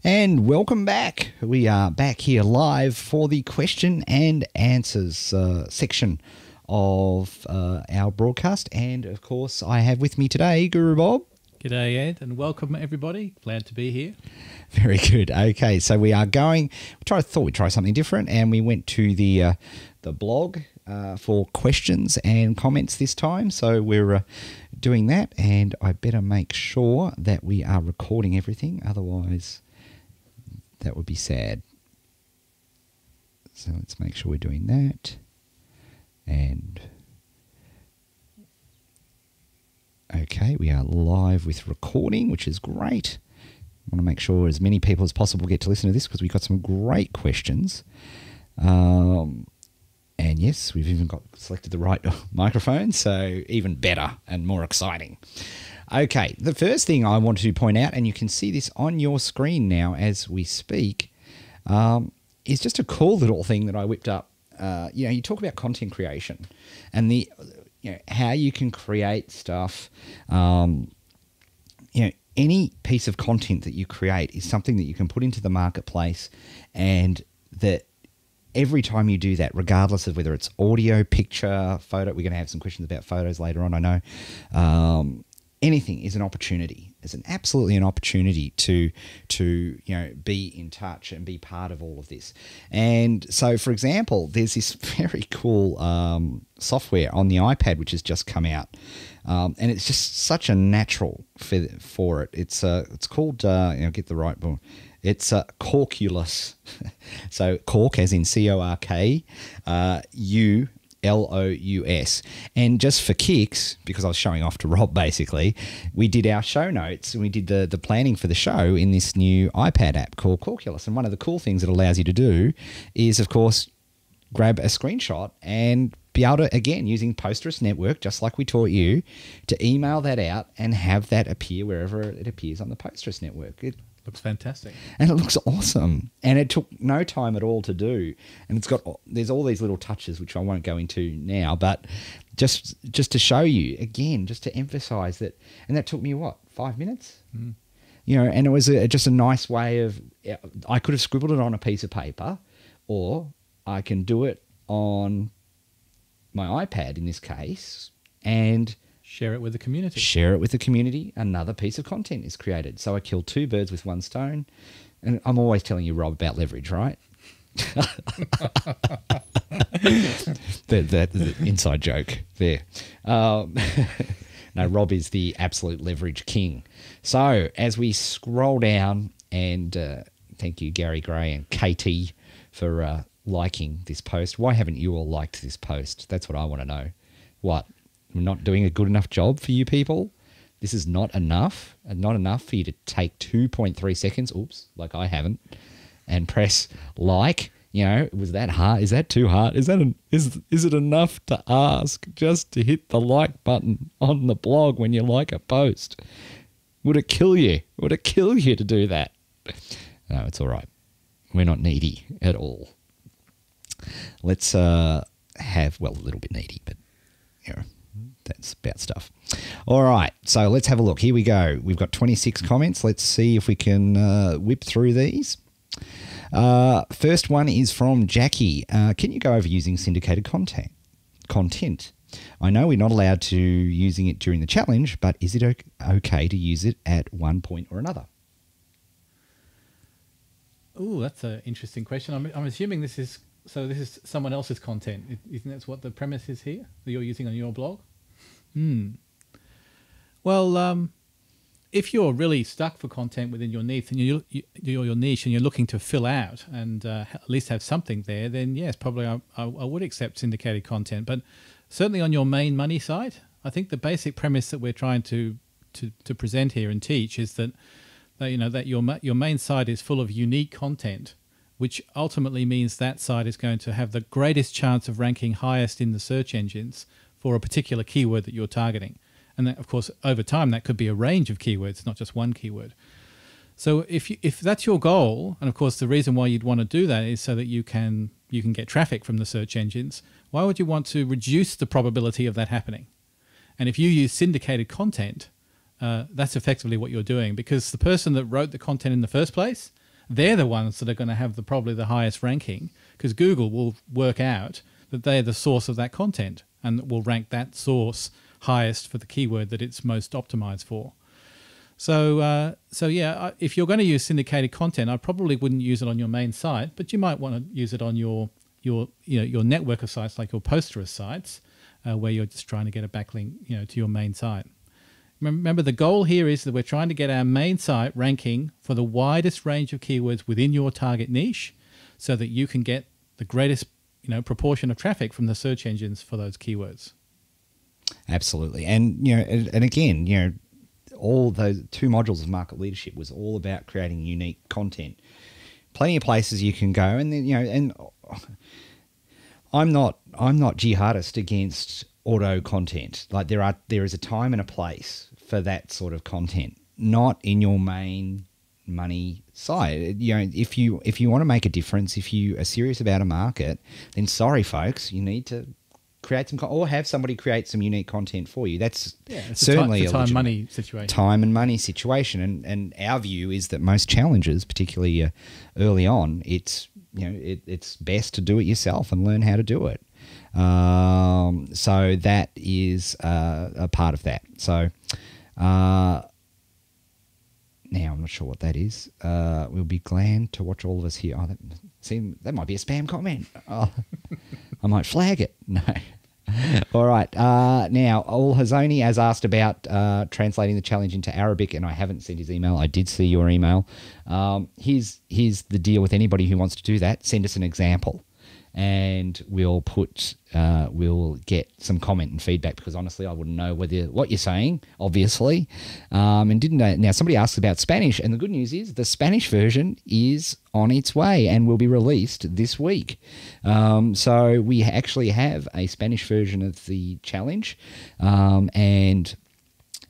And welcome back. We are back here live for the question and answers section of our broadcast. And, of course, I have with me today Guru Bob. G'day, Ed, and welcome, everybody. Glad to be here. Very good. Okay, so we are going... thought we'd try something different, and we went to the blog for questions and comments this time. So we're doing that, and I better make sure that we are recording everything. Otherwise, that would be sad. So let's make sure we're doing that. And... okay, we are live with recording, which is great. I want to make sure as many people as possible get to listen to this because we've got some great questions. And yes, we've even selected the right microphone, so even better and more exciting. Okay, the first thing I want to point out, and you can see this on your screen now as we speak, is just a cool little thing that I whipped up. You talk about content creation and how you can create stuff. Any piece of content that you create is something that you can put into the marketplace, and that every time you do that, regardless of whether it's audio, picture, photo, we're going to have some questions about photos later on, I know, anything is an opportunity. It's absolutely an opportunity to be in touch and be part of all of this. And so, for example, there's this very cool software on the iPad which has just come out, and it's just such a natural fit for it. It's called get the right one. It's Corkulus. So Cork as in C-O-R-K, L-O-U-S. And just for kicks, because I was showing off to Rob basically, we did our show notes and we did the planning for the show in this new iPad app called Corkulus. And one of the cool things it allows you to do is, of course, grab a screenshot and be able to, again, using Postgres Network, just like we taught you, to email that out and have that appear wherever it appears on the Postgres Network. It looks fantastic. And it looks awesome. And it took no time at all to do. And there's all these little touches, which I won't go into now, but just to show you, again, just to emphasize that. And that took me, 5 minutes? Mm. And it was just a nice way of, I could have scribbled it on a piece of paper, or I can do it on my iPad in this case, and share it with the community. Share it with the community. Another piece of content is created. So I killed two birds with one stone. And I'm always telling you, Rob, about leverage, right? the inside joke there. No, Rob is the absolute leverage king. So as we scroll down, and thank you, Gary Gray and KT, for liking this post. Why haven't you all liked this post? That's what I want to know. What? We're not doing a good enough job for you people? This is not enough, and not enough for you to take 2.3 seconds, oops, like I haven't, and press like. Was that hard? Is that too hard? Is it enough to ask just to hit the like button on the blog when you like a post? Would it kill you? Would it kill you to do that? No, it's all right. We're not needy at all. Let's have, a little bit needy, but that's about stuff. All right, so let's have a look. Here we go. We've got 26 comments. Let's see if we can whip through these. First one is from Jackie. Can you go over using syndicated content? I know we're not allowed to using it during the challenge, but is it okay to use it at one point or another? Oh, that's an interesting question. I'm assuming this is someone else's content. You think that's what the premise is here, that you're using on your blog? Well, if you're really stuck for content within your niche and you're looking to fill out and at least have something there, then yes, probably I would accept syndicated content. But certainly on your main money site, I think the basic premise that we're trying to present here and teach is that your main site is full of unique content, which ultimately means that site is going to have the greatest chance of ranking highest in the search engines for a particular keyword that you're targeting. And that, of course, over time, that could be a range of keywords, not just one keyword. So if that's your goal, and of course the reason why you'd want to do that is so that you can get traffic from the search engines, why would you want to reduce the probability of that happening? And if you use syndicated content, that's effectively what you're doing, because the person that wrote the content in the first place they're the ones that are going to have probably the highest ranking, because Google will work out that they're the source of that content and will rank that source highest for the keyword that it's most optimized for. So yeah, if you're going to use syndicated content, I probably wouldn't use it on your main site, but you might want to use it on your network of sites, like your posterous sites, where you're just trying to get a backlink, to your main site. Remember, the goal here is that we're trying to get our main site ranking for the widest range of keywords within your target niche, so that you can get the greatest proportion of traffic from the search engines for those keywords. Absolutely, and again, all those 2 modules of market leadership was all about creating unique content. Plenty of places you can go, and then and I'm not jihadist against auto content. Like there is a time and a place for that sort of content, not in your main money site. If you want to make a difference, if you are serious about a market, then sorry folks, you need to create some or have somebody create some unique content for you. That's certainly a time money situation. Time and money situation, and our view is that most challenges, particularly early on, it's best to do it yourself and learn how to do it. So that is a part of that. So now I'm not sure what that is. We'll be glad to watch all of us here. Oh, that might be a spam comment. Oh, I might flag it. No. All right. Now, Al Hazoni has asked about translating the challenge into Arabic, and I haven't sent his email. I did see your email. Here's the deal with anybody who wants to do that. Send us an example, and we'll get some comment and feedback, because honestly I wouldn't know what you're saying, obviously, and didn't know. Now, somebody asked about Spanish, and the good news is the Spanish version is on its way and will be released this week. So we actually have a Spanish version of the challenge, and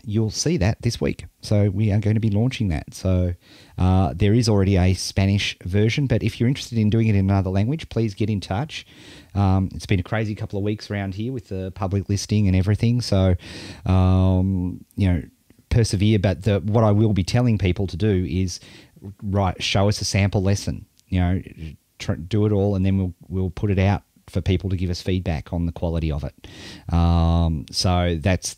you'll see that this week. So we are going to be launching that. So there is already a Spanish version, but if you're interested in doing it in another language, please get in touch. It's been a crazy couple of weeks around here with the public listing and everything. So, persevere. But what I will be telling people to do is show us a sample lesson, do it all, and then we'll put it out for people to give us feedback on the quality of it. So that's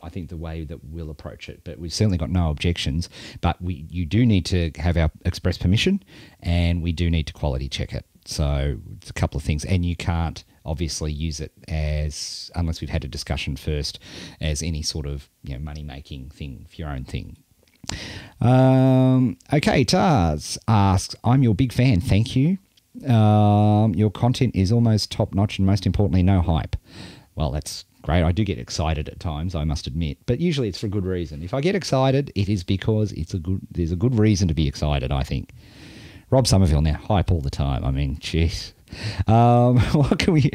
I think the way that we'll approach it. But we've certainly got no objections. But you do need to have our express permission, and we do need to quality check it. So it's a couple of things, and you can't obviously use it unless we've had a discussion first, as any sort of money making thing for your own thing. Okay, Taz asks, I'm your big fan. Thank you. Your content is almost top notch, and most importantly, no hype. Well, that's great. I do get excited at times, I must admit, but usually it's for a good reason. If I get excited, it is because there's a good reason to be excited, I think. Rob Somerville now, hype all the time. I mean, jeez. What can we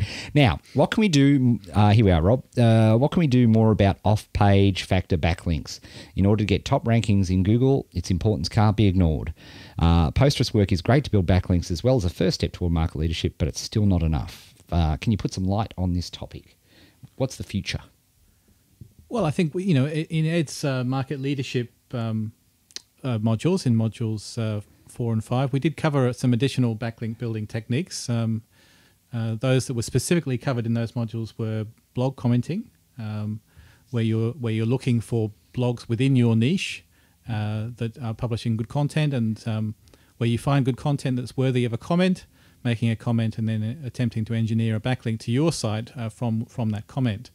do? Here we are, Rob. What can we do more about off-page factor backlinks? In order to get top rankings in Google, its importance can't be ignored. Posterous work is great to build backlinks as well as a first step toward market leadership, but it's still not enough. Can you put some light on this topic? What's the future? Well, I think in Ed's market leadership modules, in modules 4 and 5, we did cover some additional backlink building techniques. Those that were specifically covered in those modules were blog commenting, where you're looking for blogs within your niche that are publishing good content, and where you find good content that's worthy of a comment, making a comment, and then attempting to engineer a backlink to your site from that comment.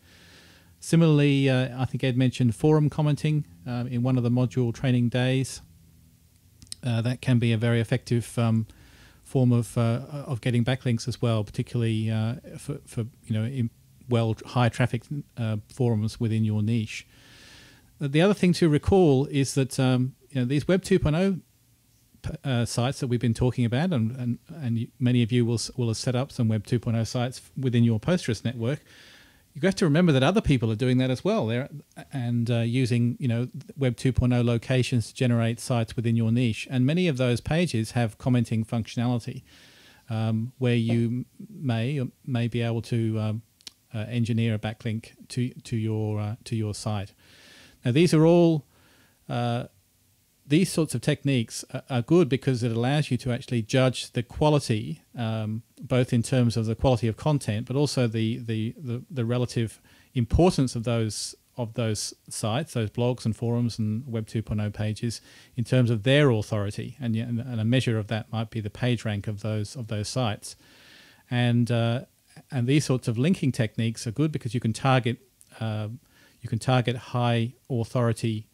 Similarly, I think Ed mentioned forum commenting in one of the module training days. That can be a very effective form of getting backlinks as well, particularly for high traffic forums within your niche. The other thing to recall is that these Web 2.0 sites that we've been talking about, and many of you will have set up some Web 2.0 sites within your Posterous network. You have to remember that other people are doing that as well. And using Web 2.0 locations to generate sites within your niche. And many of those pages have commenting functionality, where you may be able to engineer a backlink to your site. Now, these are all these sorts of techniques are good because it allows you to actually judge the quality, both in terms of the quality of content, but also the relative importance of those sites, those blogs and forums and Web 2.0 pages, in terms of their authority, and a measure of that might be the page rank of those sites, and these sorts of linking techniques are good because you can target high authority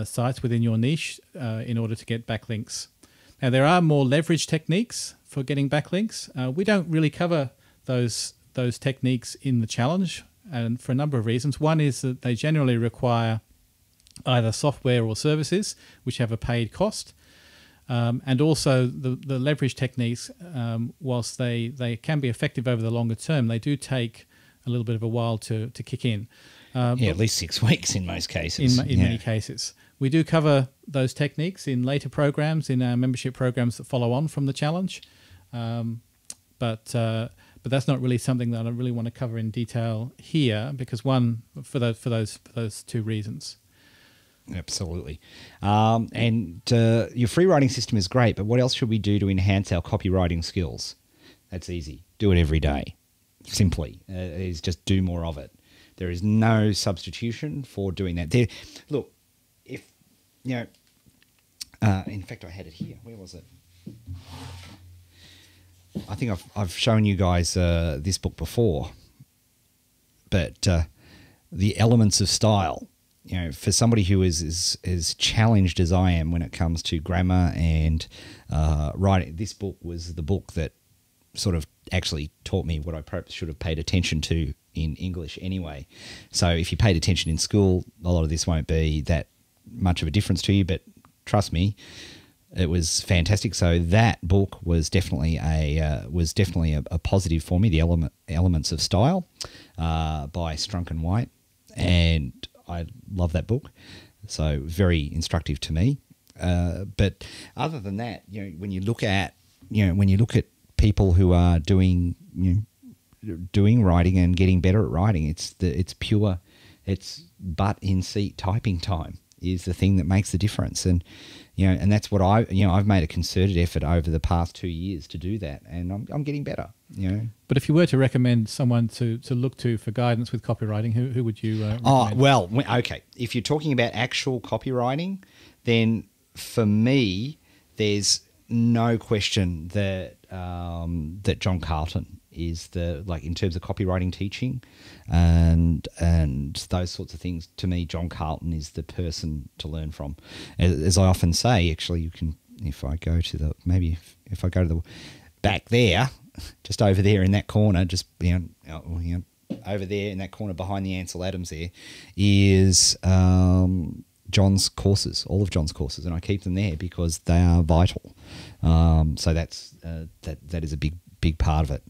sites within your niche in order to get backlinks. Now, there are more leverage techniques for getting backlinks. We don't really cover those techniques in the challenge, and for a number of reasons. One is that they generally require either software or services which have a paid cost, and also the leverage techniques, whilst they can be effective over the longer term, they do take a little bit of a while to kick in. At least 6 weeks in most cases. In many cases. We do cover those techniques in later programs, in our membership programs that follow on from the challenge. But that's not really something that I really want to cover in detail here, because for those two reasons. Absolutely. And your free writing system is great, but what else should we do to enhance our copywriting skills? That's easy. Do it every day. Simply. Is just do more of it. There is no substitution for doing that. Look, if, in fact, I had it here. Where was it? I think I've shown you guys this book before, but the elements of style, for somebody who is as challenged as I am when it comes to grammar and writing, this book was the book that sort of actually taught me what I perhaps should have paid attention to in English anyway. So if you paid attention in school, a lot of this won't be that much of a difference to you, but trust me, it was fantastic. So that book was definitely a positive for me. The Elements of Style by Strunk and White, and I love that book. So very instructive to me. But other than that, when you look at people who are doing writing and getting better at writing, it's butt in seat typing time is the thing that makes the difference. And and that's what I've made a concerted effort over the past 2 years to do that, and I'm getting better. But if you were to recommend someone to look to for guidance with copywriting, who would you recommend? Okay. If you're talking about actual copywriting, then for me, there's no question that that John Carlton is in terms of copywriting teaching and those sorts of things. To me, John Carlton is the person to learn from. As I often say, actually, you can, if I go to the back there, just over there in that corner, just over there in that corner behind the Ansel Adams, there is John's courses, all of John's courses, and I keep them there because they are vital. So that is a big part of it.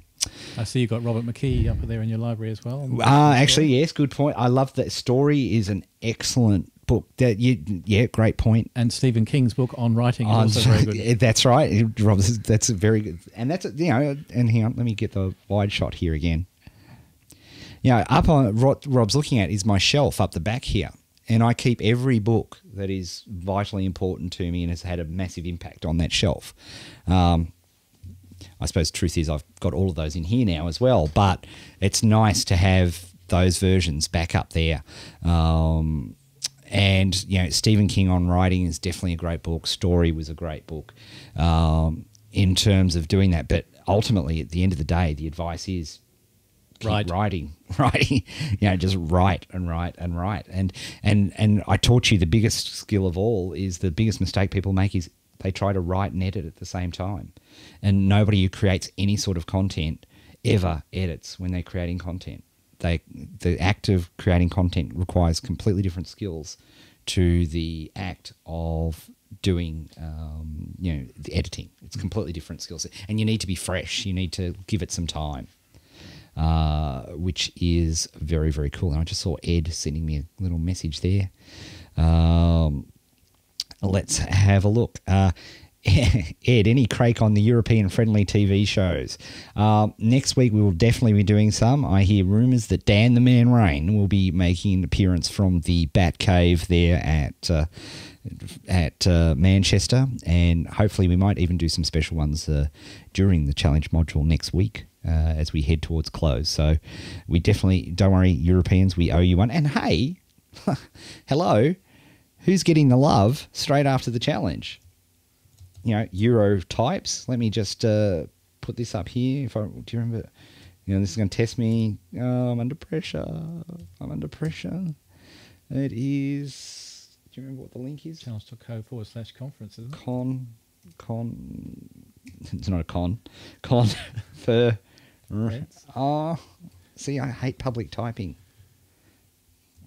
I see you've got Robert McKee up there in your library as well. Actually, yes, good point. I love that. Story is an excellent book. Great point. And Stephen King's book on writing is also very good. That's right, Rob. That's very good. And that's and hang on, let me get the wide shot here again. Up on what Rob's looking at is my shelf up the back here. And I keep every book that is vitally important to me and has had a massive impact on that shelf. I suppose the truth is I've got all of those in here now as well, but it's nice to have those versions back up there. And, Stephen King on writing is definitely a great book. Story was a great book in terms of doing that. But ultimately, at the end of the day, the advice is keep writing, just write and write and write. And I taught you the biggest skill of all is the biggest mistake people make is they try to write and edit at the same time. And nobody who creates any sort of content ever edits when they're creating content. The act of creating content requires completely different skills to the act of doing, the editing. It's completely different skills. And you need to be fresh. You need to give it some time. Which is very, very cool. And I just saw Ed sending me a little message there. Let's have a look. Ed, any crake on the European-friendly TV shows? Next week we will definitely be doing some. I hear rumours that Dan the Man Rain will be making an appearance from the Bat Cave there at Manchester, and hopefully we might even do some special ones during the challenge module next week as we head towards close. So we definitely, don't worry, Europeans, we owe you one. And hey, hello, who's getting the love straight after the challenge? You know, Euro types. Let me just put this up here. Do you remember? You know, this is going to test me. Oh, I'm under pressure. I'm under pressure. It is. Do you remember what the link is? Challenge.co/conference, isn't it? It's not a con. Con for. Reds. Oh, see, I hate public typing.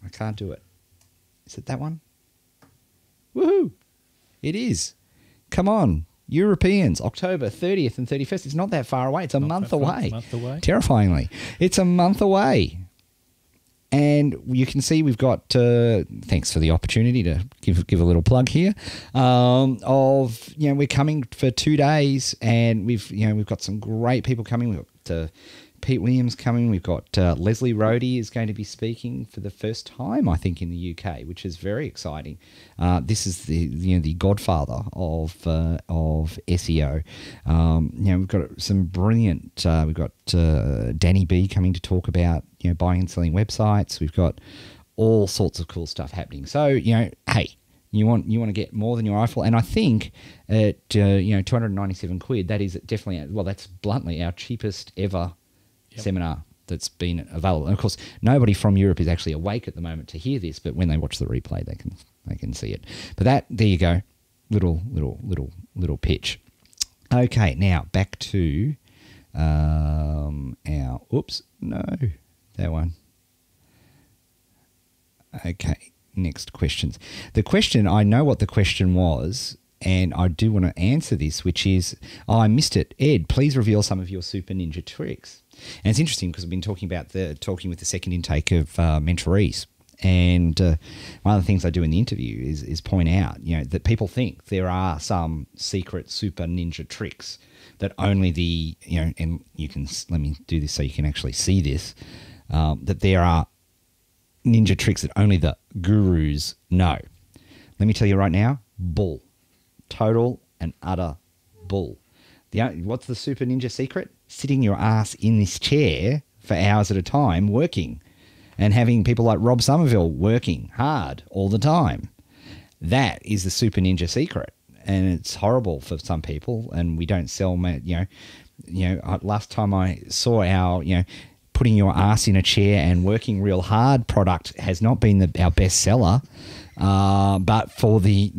I can't do it. Is it that one? Woohoo! It is. Come on, Europeans, October 30th and 31st. It's not that far away. It's a month away. Terrifyingly. It's a month away. And you can see we've got, thanks for the opportunity to give a little plug here, we're coming for 2 days, and we've got some great people coming. We've got Pete Williams coming. We've got Leslie Rohde is going to be speaking for the first time, I think, in the UK, which is very exciting. This is the godfather of SEO. We've got some brilliant. We've got Danny B coming to talk about buying and selling websites. We've got all sorts of cool stuff happening. So hey. You want to get more than your eyeful, and I think at 297 quid, that is definitely, well, that's bluntly our cheapest ever seminar that's been available. And of course, nobody from Europe is actually awake at the moment to hear this, but when they watch the replay, they can see it. But there you go, little pitch. Okay, now back to that one. Okay. Next questions. The question, I know what the question was, and I do want to answer this, which is, I missed it. Ed, please reveal some of your super ninja tricks. And it's interesting because I've been talking with the second intake of mentorees. And one of the things I do in the interview is point out, that people think there are some secret super ninja tricks that only and you can, let me do this so you can actually see this, that there are ninja tricks that only the gurus know. Let me tell you right now, bull. Total and utter bull. What's the super ninja secret? Sitting your ass in this chair for hours at a time working, and having people like Rob Somerville working hard all the time. That is the super ninja secret, and it's horrible for some people, and we don't sell, last time I saw our, putting your ass in a chair and working real hard product has not been our best seller. But for the,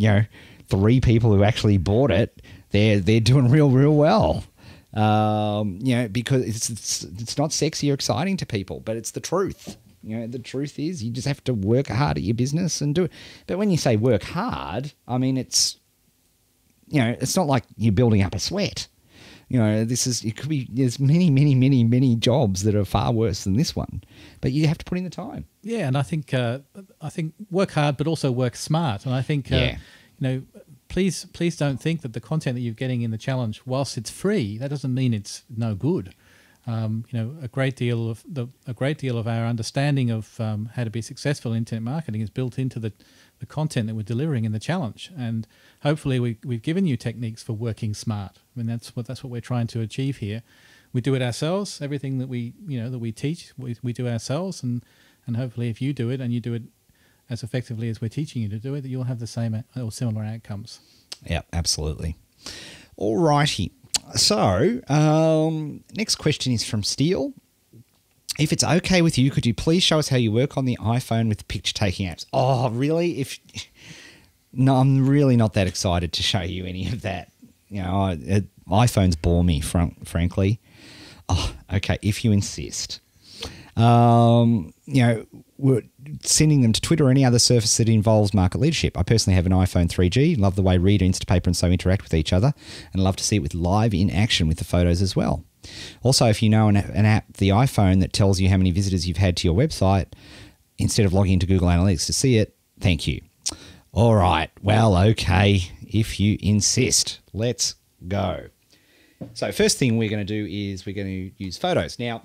3 people who actually bought it, they're doing real well. Because it's not sexy or exciting to people, but it's the truth. The truth is you just have to work hard at your business and do it. But when you say work hard, I mean, it's not like you're building up a sweat. There's many jobs that are far worse than this one, but you have to put in the time. Yeah, and I think work hard, but also work smart. And I think please don't think that the content that you're getting in the challenge, whilst it's free, that doesn't mean it's no good. A great deal of our understanding of how to be successful in internet marketing is built into the content that we're delivering in the challenge, and hopefully we've given you techniques for working smart. I mean, that's what we're trying to achieve here. We do it ourselves. Everything that we teach, we do ourselves, and hopefully if you do it and you do it as effectively as we're teaching you to do it, that you'll have the same or similar outcomes. Yeah, absolutely. All righty. So, next question is from Steele. If it's okay with you, could you please show us how you work on the iPhone with the picture-taking apps? Oh, really? No, I'm really not that excited to show you any of that. iPhones bore me, frankly. Oh, okay, if you insist. We're sending them to Twitter or any other surface that involves market leadership. I personally have an iPhone 3G, love the way Reader, Instapaper and so interact with each other, and love to see it with live in action with the photos as well. Also, if you know an app, the iPhone, that tells you how many visitors you've had to your website, instead of logging into Google Analytics to see it, thank you. All right, well, okay. if you insist. Let's go. So first thing we're going to do is we're going to use photos. Now,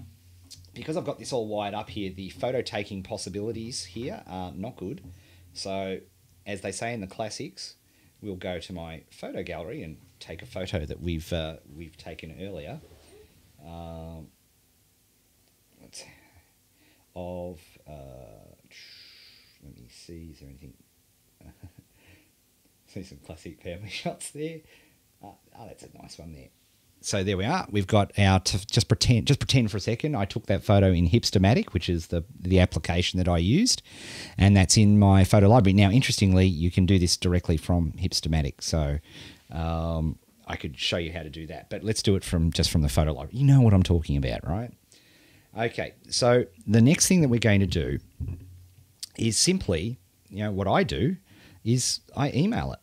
because I've got this all wired up here, the photo taking possibilities here are not good. So as they say in the classics, we'll go to my photo gallery and take a photo that we've taken earlier. Let me see, is there anything? See some classic family shots there. That's a nice one there. So there we are. We've got our, just pretend for a second, I took that photo in Hipstamatic, which is the application that I used, and that's in my photo library. Now, interestingly, you can do this directly from Hipstamatic, so I could show you how to do that, but let's do it just from the photo library. You know what I'm talking about, right? Okay, so the next thing that we're going to do is simply, what I do is I email it.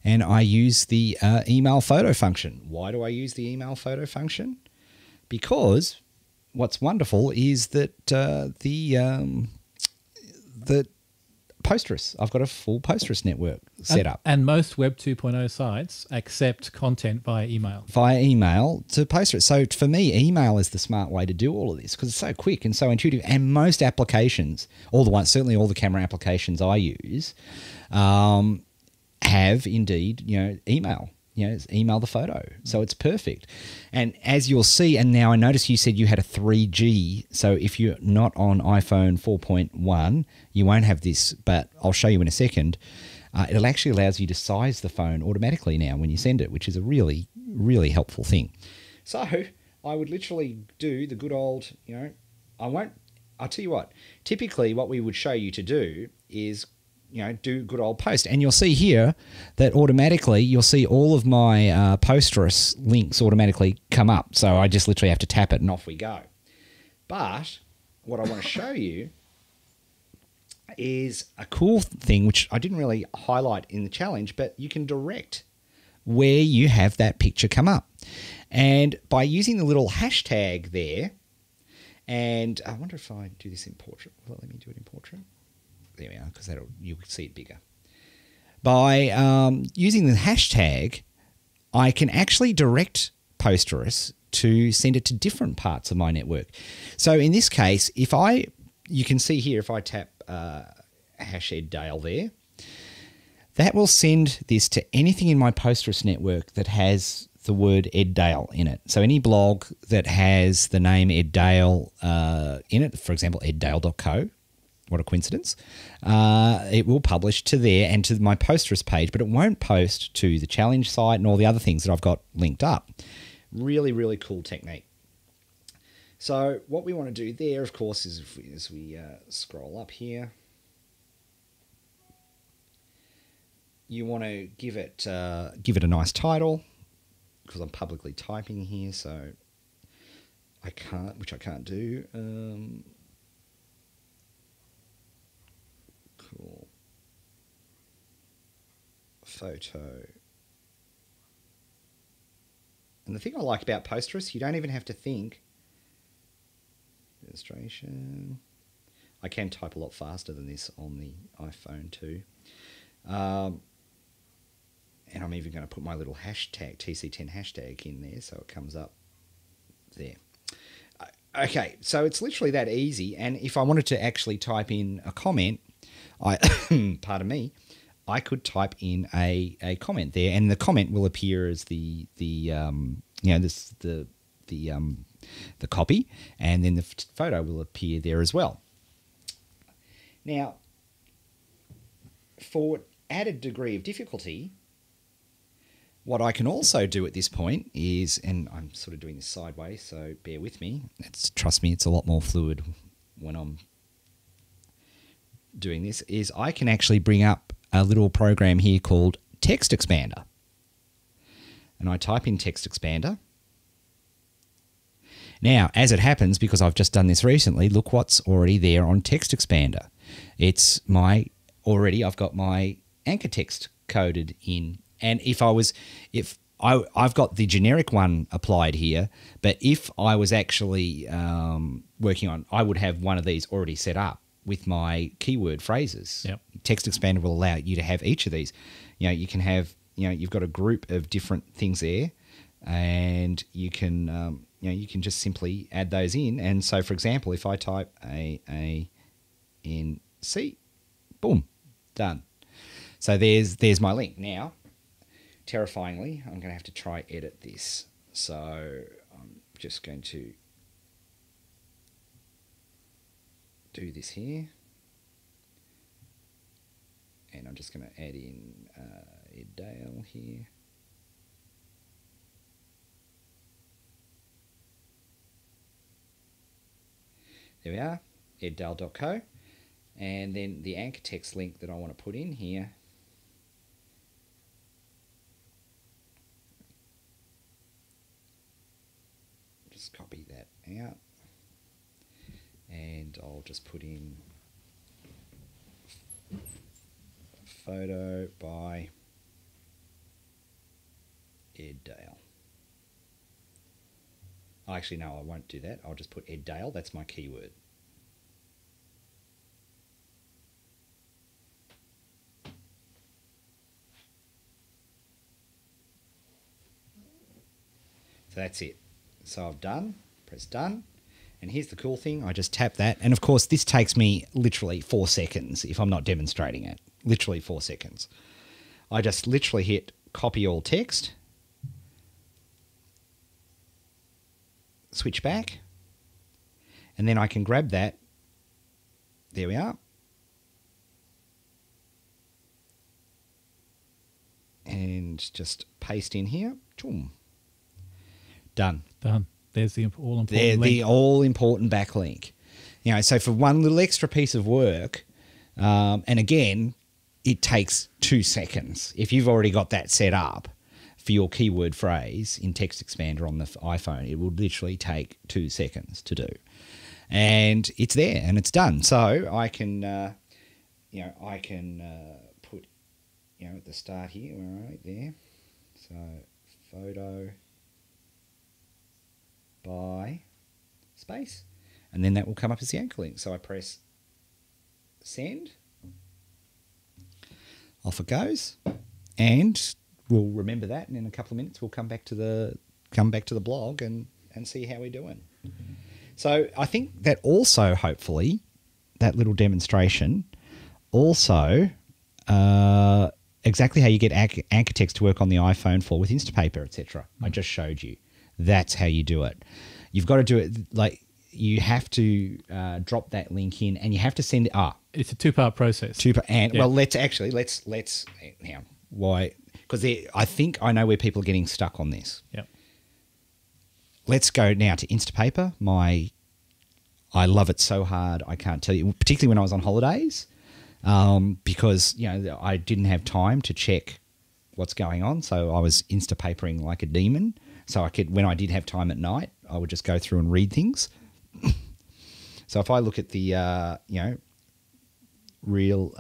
And I use the email photo function. Why do I use the email photo function? Because what's wonderful is that the Postgres, I've got a full Postgres network set up. And most Web 2.0 sites accept content via email. Via email to Postgres. So for me, email is the smart way to do all of this because it's so quick and so intuitive. And most applications, certainly all the camera applications I use, have indeed, email. Email the photo. So it's perfect. And as you'll see, and now I notice you said you had a 3G. So if you're not on iPhone 4.1, you won't have this, but I'll show you in a second. It actually allows you to size the phone automatically now when you send it, which is a really, really helpful thing. So I would literally do the good old, I'll tell you what, typically what we would show you to do is do good old post. And you'll see here that automatically you'll see all of my Postgres links automatically come up. So I just literally have to tap it and off we go. But what I want to show you is a cool thing, which I didn't really highlight in the challenge, but you can direct where you have that picture come up. And by using the little hashtag there, and I wonder if I do this in portrait. Well, let me do it in portrait. There we are, because you can see it bigger. By using the hashtag, I can actually direct Postgres to send it to different parts of my network. So in this case, you can see here, if I tap #Dale there, that will send this to anything in my Postgres network that has the word Ed Dale in it. So any blog that has the name Ed Dale in it, for example, eddale.co, what a coincidence, it will publish to there and to my Postgres page, but it won't post to the challenge site and all the other things that I've got linked up. Really, really cool technique. So what we want to do there, of course, is as we scroll up here, you want to give it a nice title, because I'm publicly typing here, so I can't do. Cool. Photo. And the thing I like about Postgres, you don't even have to think. Illustration. I can type a lot faster than this on the iPhone too. And I'm even going to put my little hashtag, TC10 hashtag in there, so it comes up there. Okay, so it's literally that easy. And if I wanted to actually type in a comment, pardon me, I could type in a comment there, and the comment will appear as the copy, and then the photo will appear there as well. Now, for added degree of difficulty, what I can also do at this point is, and I'm sort of doing this sideways, so bear with me. Trust me, it's a lot more fluid when I'm doing this, is I can actually bring up a little program here called Text Expander. And I type in Text Expander. Now, as it happens, because I've just done this recently, look what's already there on Text Expander. I've got my anchor text coded in. And I've got the generic one applied here, but if I was actually working on, I would have one of these already set up with my keyword phrases. Yep. Text Expander will allow you to have each of these. You can have you've got a group of different things there, and you can you can just simply add those in. And so, for example, if I type A N C, boom, done. So there's my link. Now, terrifyingly, I'm going to have to try edit this. So I'm just going to do this here. And I'm just going to add in Ed Dale here. There we are, eddale.co. And then the anchor text link that I want to put in here. Just copy that out. And I'll just put in photo by Ed Dale. Oh, actually, no, I won't do that. I'll just put Ed Dale. That's my keyword. So that's it. So I've done, press done. And here's the cool thing. I just tap that. And of course, this takes me literally 4 seconds if I'm not demonstrating it. Literally 4 seconds. I just literally hit copy all text. Switch back. And then I can grab that. There we are. And just paste in here. Choom. Done. Done. There's the all-important link. The all-important backlink. So for one little extra piece of work, and again, it takes 2 seconds. If you've already got that set up for your keyword phrase in Text Expander on the iPhone, it will literally take 2 seconds to do. And it's there and it's done. So I can, put, at the start here, right there. So photo by space, and then that will come up as the anchor link. So I press send, off it goes, and we'll remember that, and in a couple of minutes we'll come back to the blog and see how we're doing. So I think that also, hopefully, that little demonstration also exactly how you get anchor text to work on the iPhone with Instapaper, etc. I just showed you. That's how you do it. You've got to do it like you have to drop that link in, and you have to send it. It's a two-part process. Well, let's now why, because I think I know where people are getting stuck on this. Yep. Let's go now to Instapaper. I love it so hard I can't tell you. Particularly when I was on holidays, because I didn't have time to check what's going on, so I was Instapapering like a demon. So I could, when I did have time at night, I would just go through and read things. So if I look at the, real,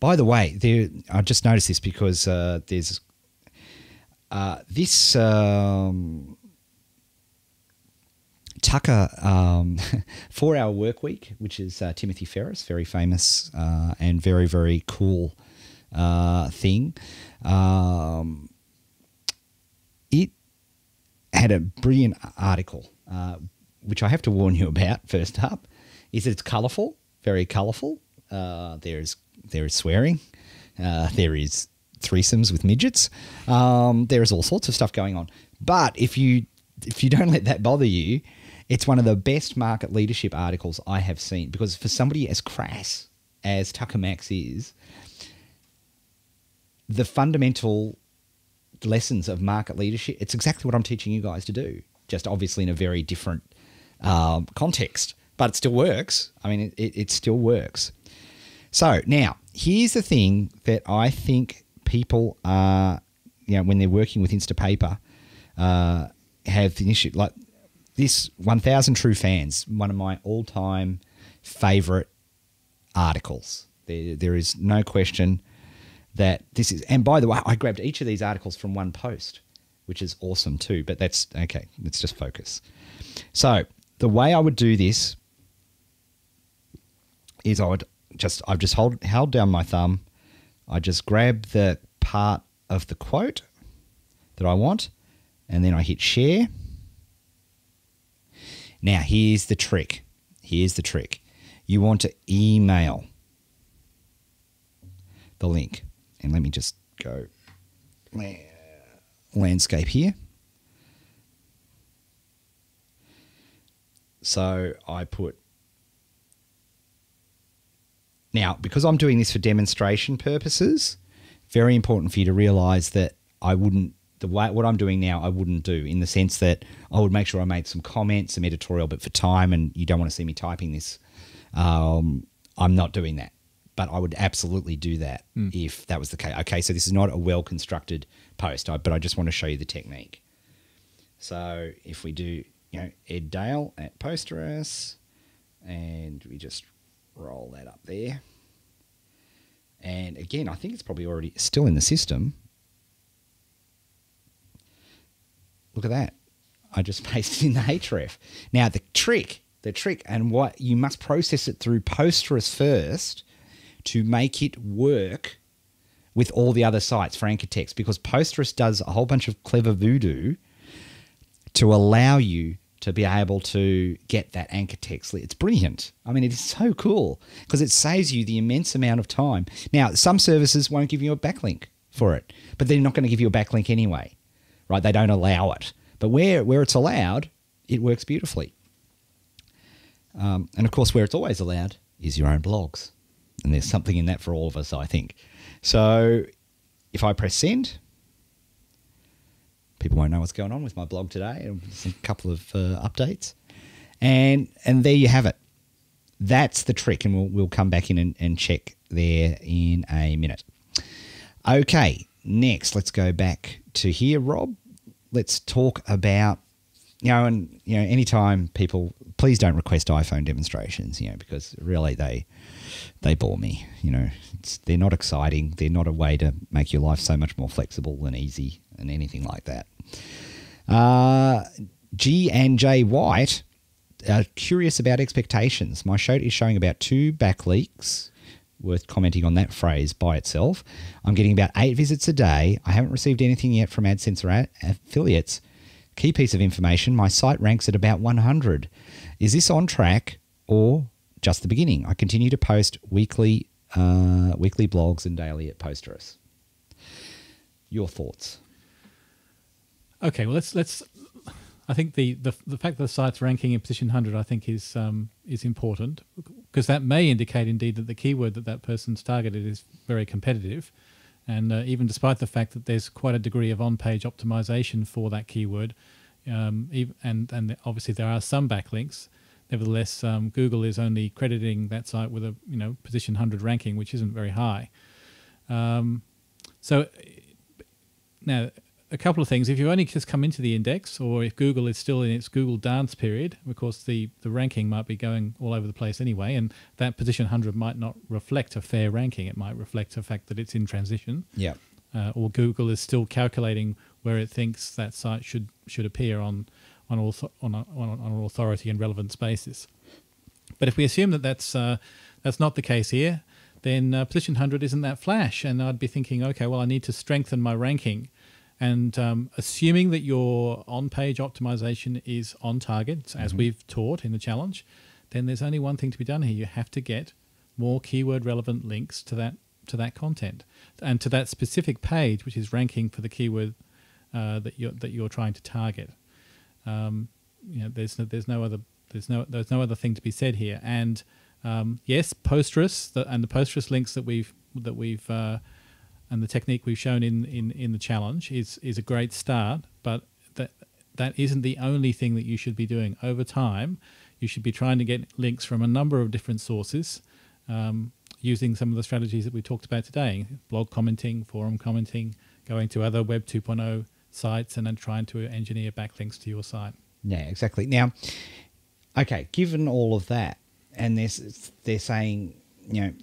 by the way, I just noticed this because there's this Tucker 4-hour work week, which is Timothy Ferriss, very famous and very, very cool thing. It had a brilliant article, which I have to warn you about first up, is that it's colourful, very colourful. There is swearing. There is threesomes with midgets. There is all sorts of stuff going on. But if you don't let that bother you, it's one of the best market leadership articles I have seen, because for somebody as crass as Tucker Max is, the fundamental lessons of market leadership, it's exactly what I'm teaching you guys to do, just obviously in a very different context, but it still works. I mean, it still works. So now here's the thing that I think people are, when they're working with Instapaper, have an issue like this. 1,000 True Fans, one of my all-time favorite articles. There is no question that this is, and by the way, I grabbed each of these articles from one post, which is awesome too, but that's okay. Let's just focus. So the way I would do this is I've just held down my thumb. I just grab the part of the quote that I want, and then I hit share. Now, here's the trick. Here's the trick. You want to email the link. And let me just go landscape here. So I put... Now, because I'm doing this for demonstration purposes, very important for you to realise that I wouldn't... what I'm doing now, I wouldn't do, in the sense that I would make sure I made some comments, some editorial, but for time, and you don't want to see me typing this, I'm not doing that. But I would absolutely do that if that was the case. Okay, so this is not a well-constructed post, but I just want to show you the technique. So if we do, Ed Dale at Posterous, and we just roll that up there. And again, I think it's probably already still in the system. Look at that. I just pasted in the href. Now, the trick, and what you must process it through Posterous first to make it work with all the other sites for anchor text, because Posterous does a whole bunch of clever voodoo to allow you to be able to get that anchor text. It's brilliant. I mean, it is so cool because it saves you the immense amount of time. Now, some services won't give you a backlink for it, but they're not going to give you a backlink anyway, right? They don't allow it. But where it's allowed, it works beautifully. And of course, where it's always allowed is your own blogs. And there's something in that for all of us, I think. So if I press send, people won't know what's going on with my blog today. Just a couple of updates. And there you have it. That's the trick. And we'll come back in and check there in a minute. Okay, next, let's go back to here, Rob. Let's talk about, anytime people, please don't request iPhone demonstrations, because really they bore me. They're not exciting. They're not a way to make your life so much more flexible and easy and anything like that. G and J White are curious about expectations. My show is showing about 2 backlinks. Worth commenting on that phrase by itself. I'm getting about 8 visits a day. I haven't received anything yet from AdSense or affiliates. Key piece of information, my site ranks at about 100. Is this on track or just the beginning? I continue to post weekly blogs and daily at Posterous. Your thoughts? Okay, well, let's. I think the fact that the site's ranking in position 100, I think, is important, because that may indicate indeed that the keyword that person's targeted is very competitive, and even despite the fact that there's quite a degree of on-page optimization for that keyword, and obviously there are some backlinks. Nevertheless, Google is only crediting that site with a position 100 ranking, which isn't very high. So now, a couple of things. If you only just come into the index, or if Google is still in its Google dance period, of course the ranking might be going all over the place anyway, and that position 100 might not reflect a fair ranking. It might reflect the fact that it's in transition. Yeah. Or Google is still calculating where it thinks that site should appear on an authority and relevance basis. But if we assume that that's not the case here, then position 100 isn't that flash, and I'd be thinking, okay, well, I need to strengthen my ranking. And assuming that your on-page optimization is on target, as we've taught in the challenge, then there's only one thing to be done here. You have to get more keyword-relevant links to that content and to that specific page, which is ranking for the keyword that you're trying to target. There's no other thing to be said here. And yes, Posterous and the Posterous links that we've and the technique we've shown in the challenge is a great start, but that isn't the only thing that you should be doing. Over time, you should be trying to get links from a number of different sources, using some of the strategies that we talked about today: blog commenting, forum commenting, going to other Web 2.0 sites, and then trying to engineer backlinks to your site. Yeah, exactly. Now, okay, given all of that, and they're saying,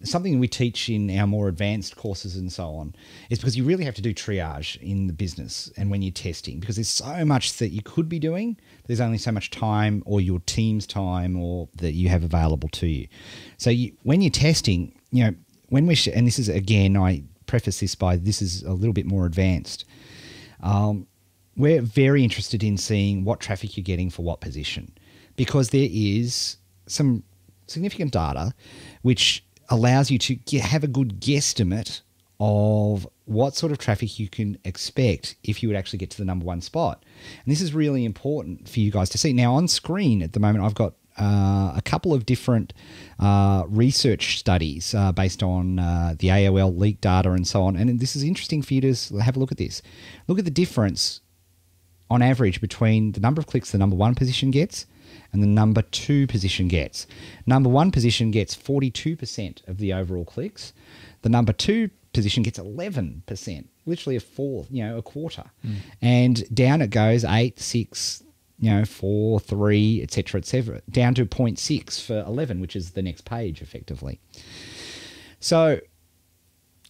something we teach in our more advanced courses and so on is because you really have to do triage in the business and when you're testing, because there's so much that you could be doing. There's only so much time, or your team's time, or that you have available to you. So when you're testing, when and this is, again, I preface this by this is a little bit more advanced. We're very interested in seeing what traffic you're getting for what position, because there is some significant data which allows you to have a good guesstimate of what sort of traffic you can expect if you would actually get to the number one spot. And this is really important for you guys to see. Now, on screen at the moment, I've got a couple of different research studies based on the AOL leak data and so on. And this is interesting for you to have a look at this. Look at the difference on average between the number of clicks the number one position gets and the number two position gets. Number one position gets 42% of the overall clicks. The number two position gets 11%, literally a fourth, a quarter. And down it goes 8, 6, 4, 3, etc., down to 0.6 for 11, which is the next page effectively. So,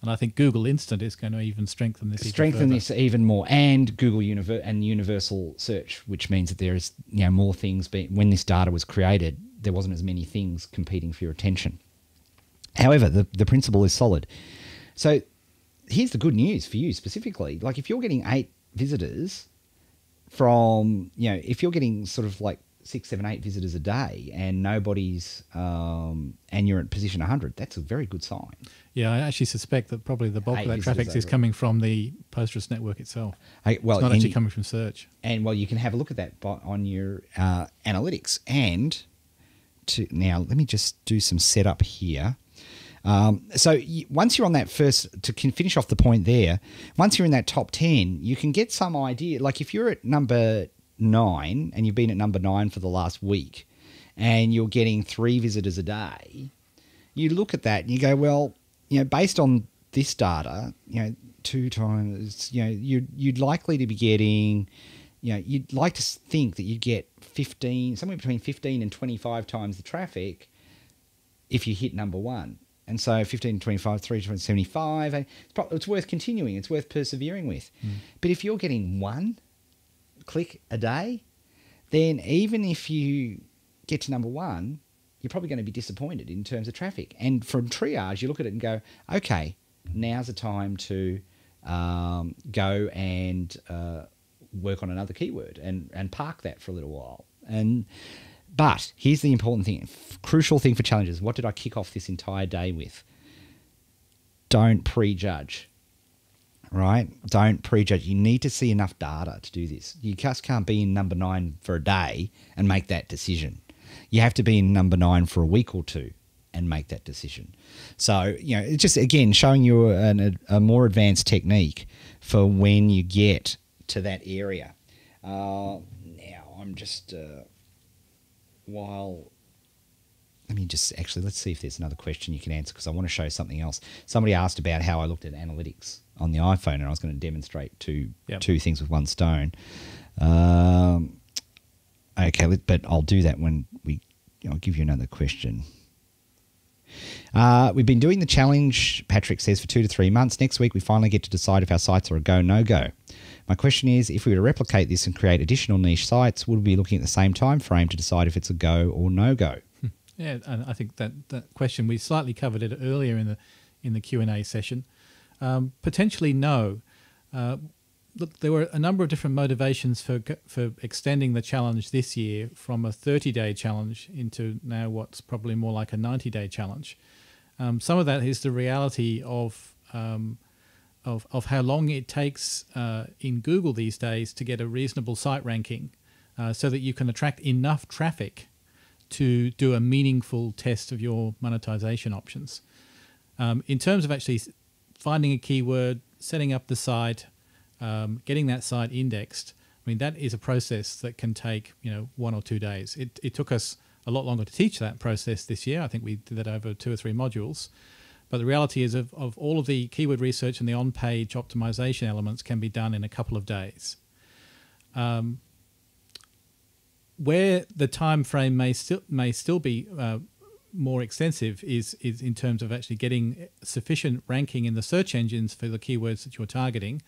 and I think Google Instant is going to even strengthen this. Even more, and Google Universal Search, which means that there is more things. When this data was created, there wasn't as many things competing for your attention. However, the principle is solid. So here's the good news for you specifically. Like if you're getting 8 visitors from, if you're getting sort of like 6, 7, 8 visitors a day and nobody's, and you're at position 100, that's a very good sign. Yeah, I actually suspect that probably the bulk of that traffic is coming from the Postgres network itself. It's not actually coming from search. And well, you can have a look at that on your analytics. And now let me just do some setup here. So once you're on that first, to finish off the point there, once you're in that top 10, you can get some idea. Like if you're at number 9 and you've been at number 9 for the last week and you're getting 3 visitors a day, you look at that and you go, well, based on this data, 2 times, you'd likely to be getting, you'd like to think that you'd get 15, somewhere between 15 and 25 times the traffic if you hit number 1. And so 15 to 25, 3 to 75, it's worth continuing. It's worth persevering with. But if you're getting 1 click a day, then even if you get to number 1, you're probably going to be disappointed in terms of traffic. And from triage, you look at it and go, okay, now's the time to go and work on another keyword and park that for a little while. But here's the important thing, crucial thing for challenges. What did I kick off this entire day with? Don't prejudge, right? Don't prejudge. You need to see enough data to do this. You just can't be in number 9 for a day and make that decision. You have to be in number 9 for a week or 2 and make that decision. So, it's just, again, showing you a more advanced technique for when you get to that area. Now, I'm just... let's see if there's another question you can answer, because I want to show something else. Somebody asked about how I looked at analytics on the iPhone, and I was going to demonstrate two things with one stone. Okay, but I'll do that when I'll give you another question. We've been doing the challenge, Patrick says, for 2 to 3 months. Next week, we finally get to decide if our sites are a go, no-go. My question is, if we were to replicate this and create additional niche sites, would we be looking at the same time frame to decide if it's a go or no-go? Yeah, and I think that question, we slightly covered it earlier in the Q&A session. Potentially no. Look, there were a number of different motivations for extending the challenge this year from a 30-day challenge into now what's probably more like a 90-day challenge. Some of that is the reality of how long it takes in Google these days to get a reasonable site ranking so that you can attract enough traffic to do a meaningful test of your monetization options. In terms of actually finding a keyword, setting up the site, getting that site indexed, I mean, that is a process that can take 1 or 2 days. It took us a lot longer to teach that process this year. I think we did that over 2 or 3 modules. But the reality is of all of the keyword research and the on-page optimization elements can be done in a couple of days. Where the time frame may still be more extensive is in terms of actually getting sufficient ranking in the search engines for the keywords that you're targeting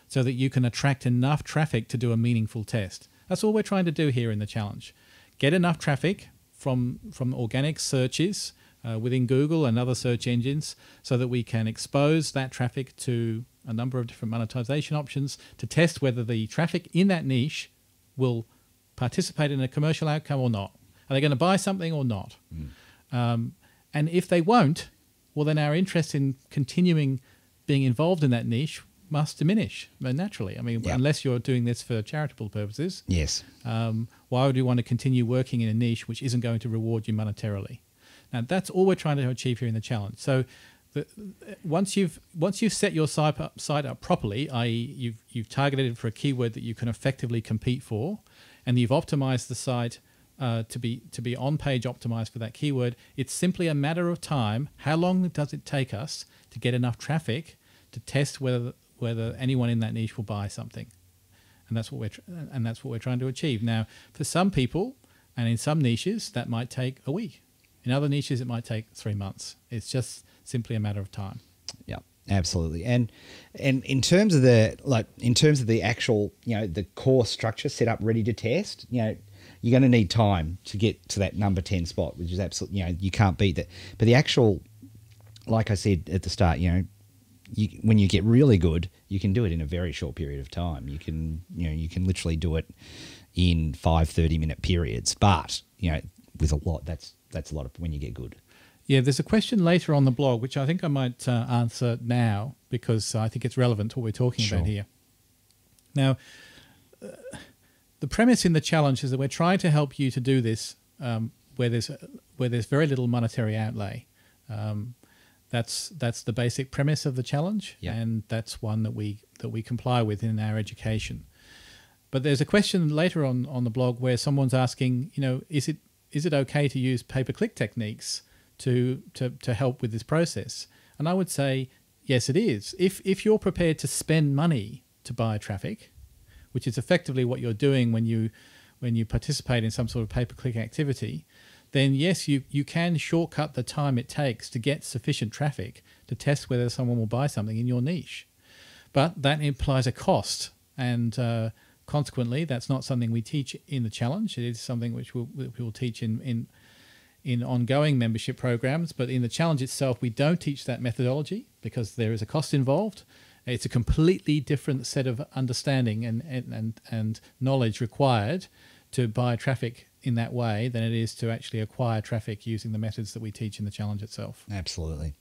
so that you can attract enough traffic to do a meaningful test. That's all we're trying to do here in the challenge. Get enough traffic from organic searches, within Google and other search engines so that we can expose that traffic to a number of different monetization options to test whether the traffic in that niche will participate in a commercial outcome or not. Are they going to buy something or not? And if they won't, well, then our interest in continuing being involved in that niche must diminish naturally. I mean, unless you're doing this for charitable purposes. Yes. Why would you want to continue working in a niche which isn't going to reward you monetarily? Now, that's all we're trying to achieve here in the challenge. So once you've set your site up properly, i.e. you've targeted it for a keyword that you can effectively compete for, and you've optimized the site to be on-page optimized for that keyword, it's simply a matter of time. How long does it take us to get enough traffic to test whether anyone in that niche will buy something? And that's what we're trying to achieve. Now, for some people and in some niches, that might take a week. In other niches, it might take 3 months. It's just simply a matter of time. Yeah, absolutely. And in terms of the actual, the core structure set up ready to test, you're going to need time to get to that number 10 spot, which is absolutely, you can't beat that. But the actual, like I said at the start, when you get really good, you can do it in a very short period of time. You can literally do it in 5 30-minute periods. But with a lot, that's a lot of when you get good. Yeah, there's a question later on the blog which I think I might answer now because I think it's relevant to what we're talking about here. Now, the premise in the challenge is that we're trying to help you to do this where there's very little monetary outlay. That's the basic premise of the challenge, and that's one that we comply with in our education. But there's a question later on the blog where someone's asking, is it okay to use pay-per-click techniques to help with this process? And I would say yes, it is. If you're prepared to spend money to buy traffic, which is effectively what you're doing when you participate in some sort of pay-per-click activity, then yes, you can shortcut the time it takes to get sufficient traffic to test whether someone will buy something in your niche. But that implies a cost, and consequently, that's not something we teach in the challenge. It is something which we'll teach in ongoing membership programs. But in the challenge itself, we don't teach that methodology because there is a cost involved. It's a completely different set of understanding and knowledge required to buy traffic in that way than it is to actually acquire traffic using the methods that we teach in the challenge itself. Absolutely.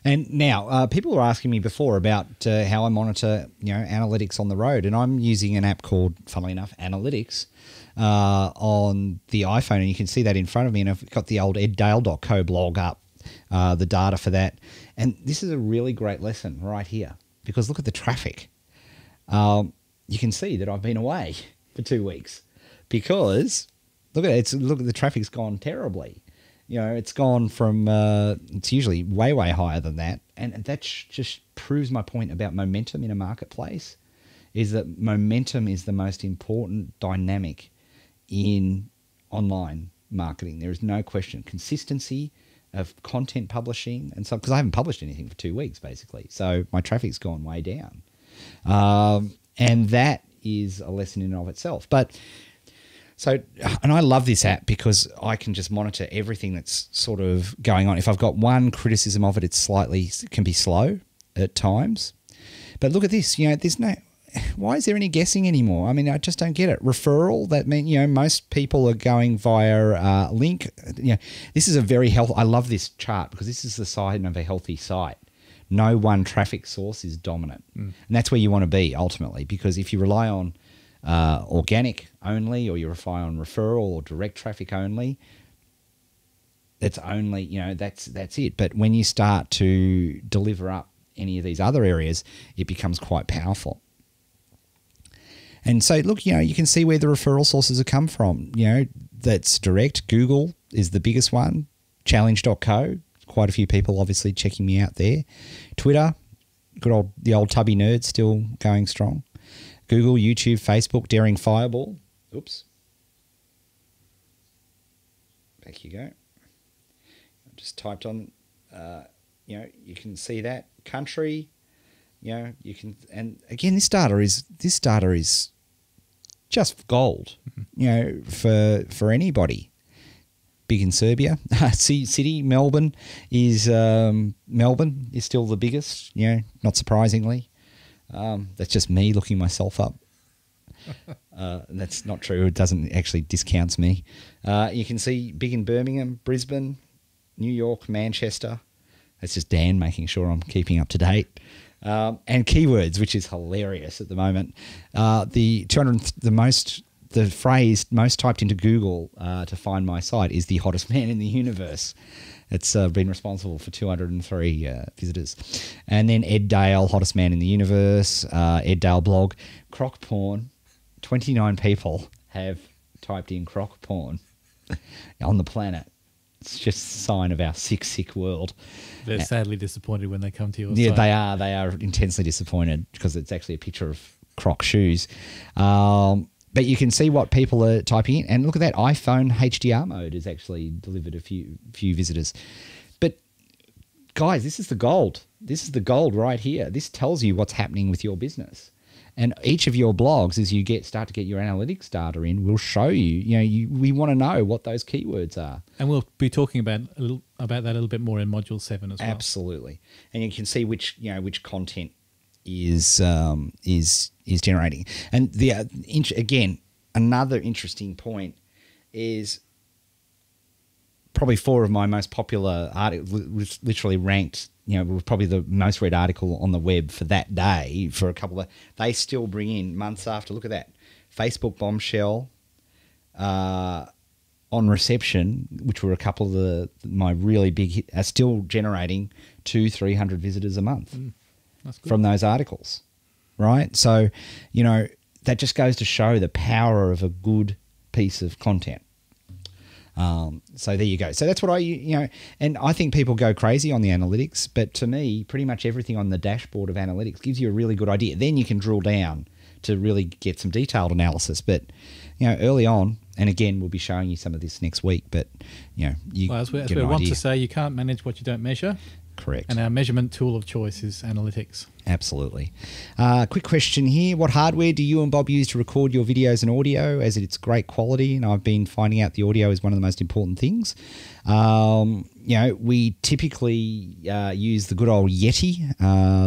And now, people were asking me before about how I monitor, analytics on the road, and I'm using an app called, funnily enough, Analytics on the iPhone, and you can see that in front of me, and I've got the old eddale.co blog up, the data for that. And this is a really great lesson right here, because look at the traffic. You can see that I've been away for 2 weeks because look at the traffic's gone terribly. It's gone from it's usually way higher than that, and that just proves my point about momentum in a marketplace. Is that momentum is the most important dynamic in online marketing. There is no question. Consistency of content publishing, and so because I haven't published anything for 2 weeks basically, so my traffic's gone way down, and that is a lesson in and of itself. But so, and I love this app because I can just monitor everything that's sort of going on. If I've got one criticism of it, it can be slow at times. But look at this, there's no, why is there any guessing anymore? I mean, I just don't get it. Referral, that means, most people are going via link. This is a very healthy, I love this chart because this is the sign of a healthy site. No one traffic source is dominant. And that's where you want to be ultimately, because if you rely on organic only, or you rely on referral or direct traffic only, that's only, that's it. But when you start to deliver up any of these other areas, it becomes quite powerful. And so look, you can see where the referral sources have come from. That's direct. Google is the biggest one. Challenge.co, quite a few people obviously checking me out there. Twitter, the old tubby nerd still going strong. Google, YouTube, Facebook, Daring Fireball. Oops. Back you go. I just typed on, you can see that. Country, you can, and again, this data is just gold, for anybody. big in Serbia. City, Melbourne is still the biggest, not surprisingly. That's just me looking myself up. That's not true. It doesn't actually discounts me. You can see big in Birmingham, Brisbane, New York, Manchester. That's just Dan making sure I'm keeping up to date. And keywords, which is hilarious at the moment. The phrase most typed into Google to find my site is the hottest man in the universe. It's been responsible for 203 visitors. And then Ed Dale, hottest man in the universe, Ed Dale blog, croc porn. 29 people have typed in croc porn on the planet. It's just a sign of our sick world. They're sadly disappointed when they come to your site. Yeah, they are intensely disappointed because it's actually a picture of croc shoes. But you can see what people are typing in. And look at that, iPhone HDR mode has actually delivered a few visitors. But guys, this is the gold. This is the gold right here. This tells you what's happening with your business. And each of your blogs, as you start to get your analytics data in, will show you. We want to know what those keywords are. And we'll be talking about that a little bit more in Module 7 as well. Absolutely. And you can see which content is generating. And again, another interesting point is probably 4 of my most popular articles literally ranked. Probably the most read article on the web for that day for a couple of... They still bring in months after. Look at that. Facebook bombshell on reception, which were a couple of my really big hit, are still generating 200-300 visitors a month from those articles, right? So, that just goes to show the power of a good piece of content. So there you go. So that's what and I think people go crazy on the analytics, but to me, pretty much everything on the dashboard of analytics gives you a really good idea. Then you can drill down to really get some detailed analysis. But, early on, and again, we'll be showing you some of this next week, but, as we want to say, you can't manage what you don't measure. Correct. And our measurement tool of choice is analytics. Absolutely. Quick question here. What hardware do you and Bob use to record your videos and audio, as it's great quality? And I've been finding out the audio is one of the most important things. We typically use the good old Yeti,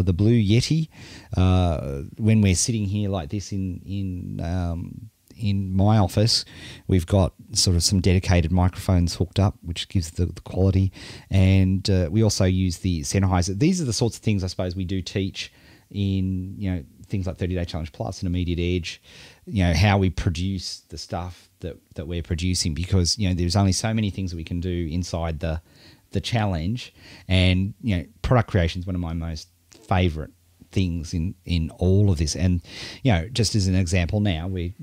the blue Yeti, when we're sitting here like this in my office. We've got sort of some dedicated microphones hooked up, which gives the quality. And we also use the Sennheiser. These are the sorts of things I suppose we do teach in, things like 30 Day Challenge Plus and Immediate Edge, how we produce the stuff that we're producing, because, there's only so many things that we can do inside the challenge. And, product creation is one of my most favorite things in all of this. And, just as an example, now we're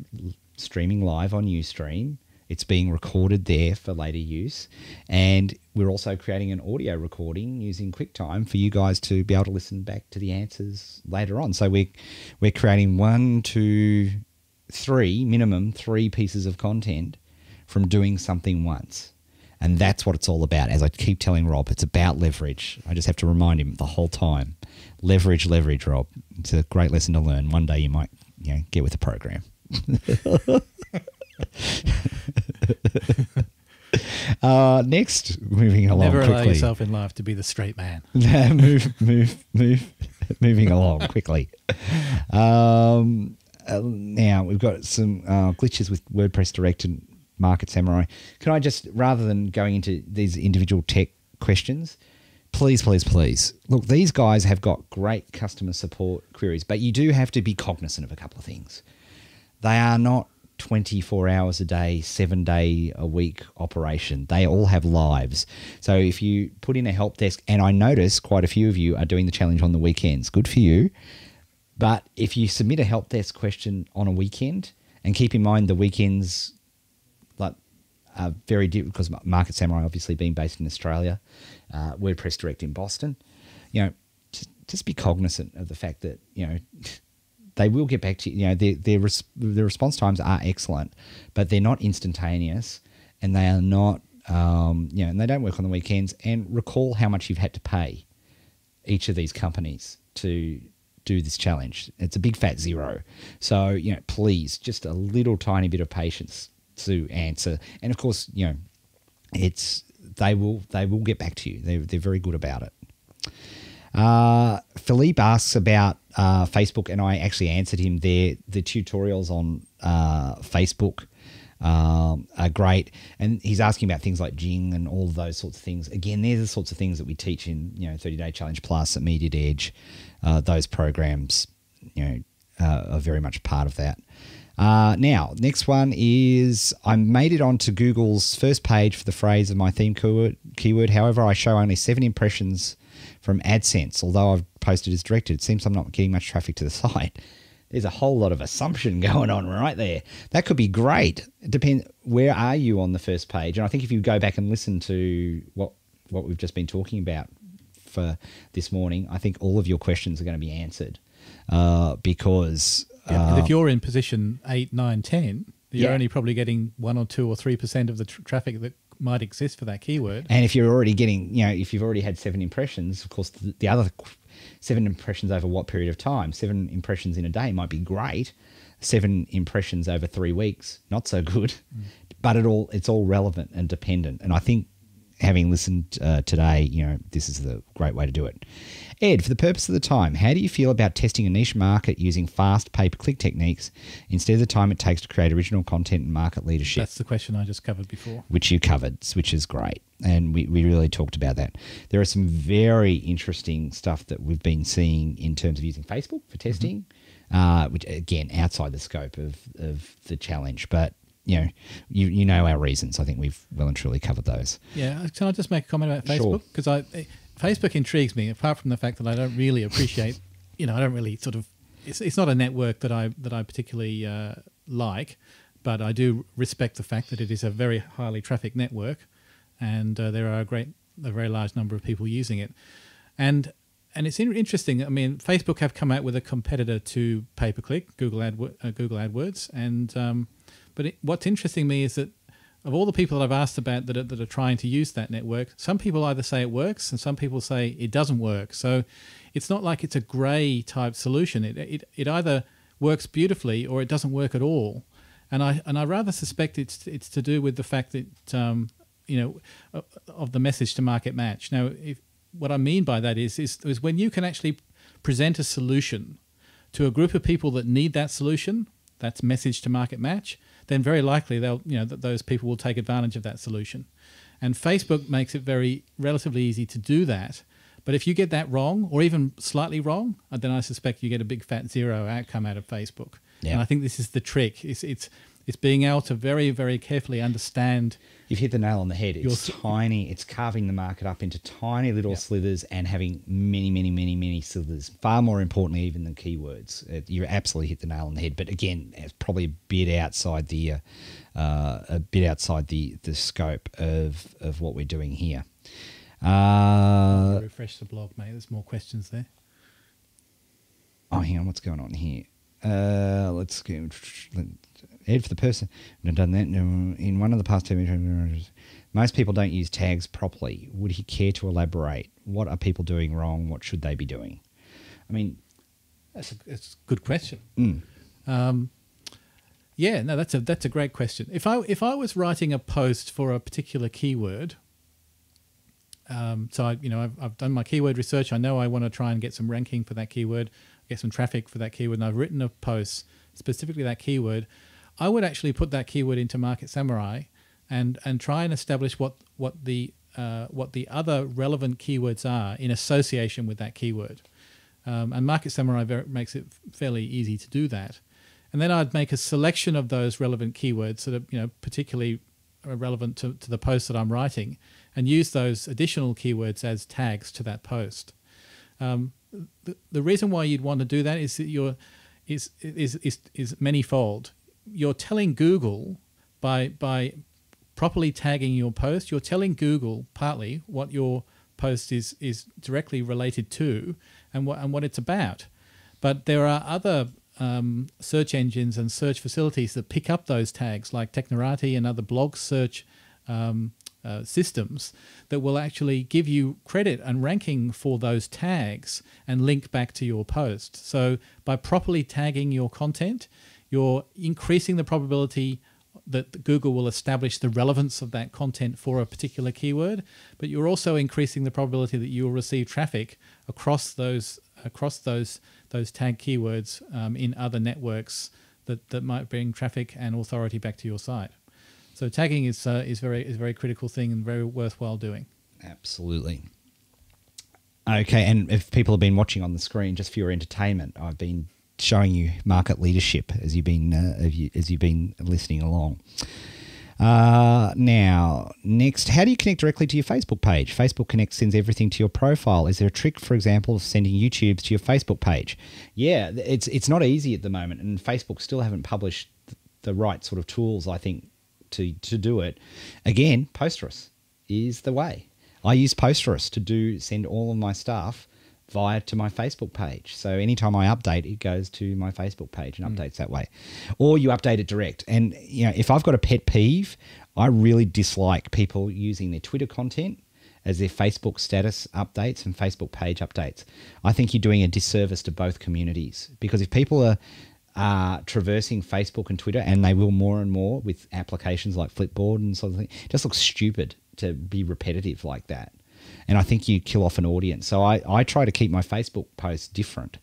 streaming live on Ustream. It's being recorded there for later use. And we're also creating an audio recording using QuickTime for you guys to be able to listen back to the answers later on. So we're creating 1, 2, 3, minimum 3 pieces of content from doing something once. And that's what it's all about. As I keep telling Rob, it's about leverage. I just have to remind him the whole time. Leverage, Rob. It's a great lesson to learn. One day you might, get with the program. Next, moving along Never quickly. allow yourself in life to be the straight man. Moving along quickly. Now we've got some glitches with WordPress Direct and Market Samurai. Can I just, rather than going into these individual tech questions, please, look, these guys have got great customer support queries, but you do have to be cognizant of a couple of things. They are not 24 hours a day, 7 day a week operation. They all have lives. So if you put in a help desk, and I notice quite a few of you are doing the challenge on the weekends, good for you. But if you submit a help desk question on a weekend, and keep in mind the weekends are very different, because Market Samurai obviously being based in Australia, WordPress Direct in Boston, just be cognizant of the fact that, they will get back to you. Their response times are excellent, but they're not instantaneous, and they are not, and they don't work on the weekends. And recall how much you've had to pay each of these companies to do this challenge. It's a big fat zero. So, please, just a little tiny bit of patience to answer. And of course, they will get back to you. They're very good about it. Philippe asks about Facebook, and I actually answered him there. The tutorials on Facebook are great, and he's asking about things like Jing and all of those sorts of things. Again, they're the sorts of things that we teach in 30-Day Challenge Plus at Immediate Edge. Those programs are very much part of that. Now, next one is I made it onto Google's first page for the phrase of my theme keyword. However, I show only 7 impressions from AdSense, although I've posted as directed. It seems I'm not getting much traffic to the site. There's a whole lot of assumption going on right there. That could be great. It depends. Where are you on the first page? And I think if you go back and listen to what we've just been talking about for this morning, I think all of your questions are going to be answered because... if you're in position 8, 9, 10, you're only probably getting 1 or 2 or 3% of the traffic that might exist for that keyword. And if you're already getting, if you've already had 7 impressions, of course, the other 7 impressions over what period of time? 7 impressions in a day might be great. 7 impressions over 3 weeks, not so good. But it's all relevant and dependent. And I think having listened today, this is the great way to do it. Ed, for the purpose of the time, how do you feel about testing a niche market using fast pay-per-click techniques instead of the time it takes to create original content and market leadership? That's the question I just covered before. Which you covered, which is great. And we really talked about that. There are some very interesting stuff that we've been seeing in terms of using Facebook for testing, which, again, outside the scope of the challenge. But you know our reasons. I think we've well and truly covered those. Yeah. Can I just make a comment about Facebook? Because Facebook intrigues me, apart from the fact that I don't really appreciate, I don't really sort of, it's not a network that I particularly like, but I do respect the fact that it is a very highly trafficked network, and there are a very large number of people using it. And it's interesting. I mean, Facebook have come out with a competitor to pay-per-click, Google AdWords, and what's interesting to me is that of all the people that I've asked about that are trying to use that network, some people either say it works and some people say it doesn't work. So it's not like it's a grey type solution. It either works beautifully or it doesn't work at all. And I rather suspect it's to do with the fact that of the message to market match. Now, what I mean by that is when you can actually present a solution to a group of people that need that solution, that's message to market match, then very likely that those people will take advantage of that solution. And Facebook makes it relatively easy to do that. But if you get that wrong, or even slightly wrong, then I suspect you get a big fat 0 outcome out of Facebook. Yeah. And I think this is the trick. It's being able to very, very carefully understand. You've hit the nail on the head. It's tiny. It's carving the market up into tiny little slithers and having many, many, many, many slithers. Far more importantly, even than keywords. You absolutely hit the nail on the head. But again, it's probably a bit outside the scope of what we're doing here. Refresh the blog, mate. There's more questions there. Oh, hang on. What's going on here? Let's go. Ed, for the person who done that in one of the past 2 minutes, most people don't use tags properly. Would he care to elaborate? What are people doing wrong? What should they be doing? I mean, that's a good question. Yeah, no, that's a great question. If I was writing a post for a particular keyword, so I've done my keyword research. I know I want to try and get some ranking for that keyword, get some traffic for that keyword, and I've written a post specifically that keyword. I would actually put that keyword into Market Samurai and try and establish what the other relevant keywords are in association with that keyword. And Market Samurai makes it fairly easy to do that. And then I'd make a selection of those relevant keywords that are particularly relevant to the post that I'm writing, and use those additional keywords as tags to that post. The reason why you'd want to do that is that is manyfold. You're telling Google by properly tagging your post, you're telling Google partly what your post is directly related to and what it's about. But there are other search engines and search facilities that pick up those tags, like Technorati and other blog search systems, that will actually give you credit and ranking for those tags and link back to your post. So by properly tagging your content, you're increasing the probability that Google will establish the relevance of that content for a particular keyword, but you're also increasing the probability that you will receive traffic across those tag keywords in other networks that might bring traffic and authority back to your site. So tagging is a very critical thing and very worthwhile doing. Absolutely. Okay, and if people have been watching on the screen, just for your entertainment, I've been showing you market leadership as you've been listening along. Now, next, how do you connect directly to your Facebook page? Facebook Connect sends everything to your profile. Is there a trick, for example, of sending YouTubes to your Facebook page? Yeah, it's not easy at the moment, and Facebook still haven't published the right sort of tools, I think, to do it. Again, Posterous is the way. I use Posterous to send all of my stuff via to my Facebook page. So anytime I update, it goes to my Facebook page and updates that way. Or you update it direct. And if I've got a pet peeve, I really dislike people using their Twitter content as their Facebook status updates and Facebook page updates. I think you're doing a disservice to both communities, because if people are traversing Facebook and Twitter, and they will more and more with applications like Flipboard and sort of thing, it just looks stupid to be repetitive like that. And I think you kill off an audience. So I try to keep my Facebook posts different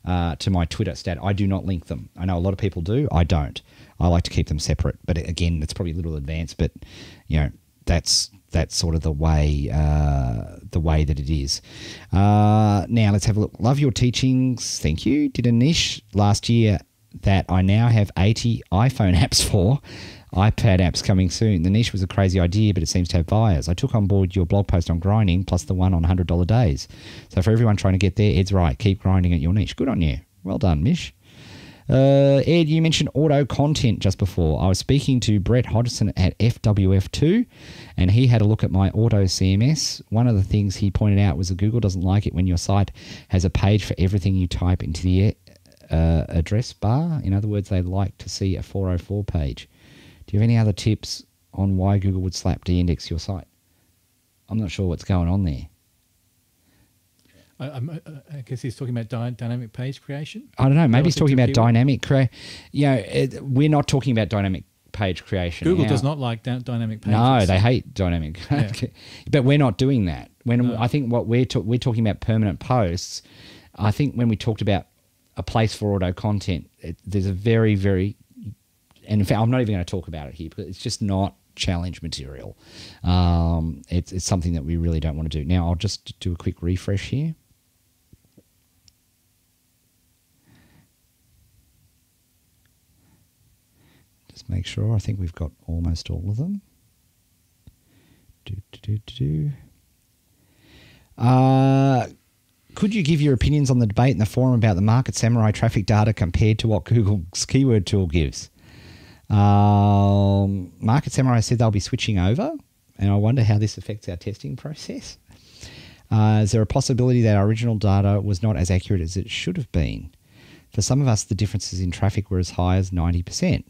to my Twitter stat. I do not link them. I know a lot of people do. I don't. I like to keep them separate. But again, that's probably a little advanced. But that's sort of the way that it is. Now let's have a look. Love your teachings. Thank you. Did a niche last year that I now have 80 iPhone apps for. iPad apps coming soon. The niche was a crazy idea, but it seems to have buyers. I took on board your blog post on grinding, plus the one on $100 days. So for everyone trying to get there, Ed's right. Keep grinding at your niche. Good on you. Well done, Mish. Ed, you mentioned auto content just before. I was speaking to Brett Hodgson at FWF2, and he had a look at my auto CMS. One of the things he pointed out was that Google doesn't like it when your site has a page for everything you type into the address bar. In other words, they like to see a 404 page. Do you have any other tips on why Google would slap de-index your site? I'm not sure what's going on there. I guess he's talking about dynamic page creation. I don't know. Maybe he's talking about dynamic we're not talking about dynamic page creation. Google does not like dynamic pages. No, they hate dynamic. Yeah. But we're not doing that. I think what we're talking about permanent posts. I think when we talked about a place for auto content, there's a very, very, and in fact, I'm not even going to talk about it here because it's just not challenge material. It's something that we really don't want to do. Now, I'll just do a quick refresh here. Just make sure. I think we've got almost all of them. Could you give your opinions on the debate in the forum about the Market Samurai traffic data compared to what Google's keyword tool gives? Market Samurai said they'll be switching over, and I wonder how this affects our testing process. Is there a possibility that our original data was not as accurate as it should have been? For some of us, the differences in traffic were as high as 90%.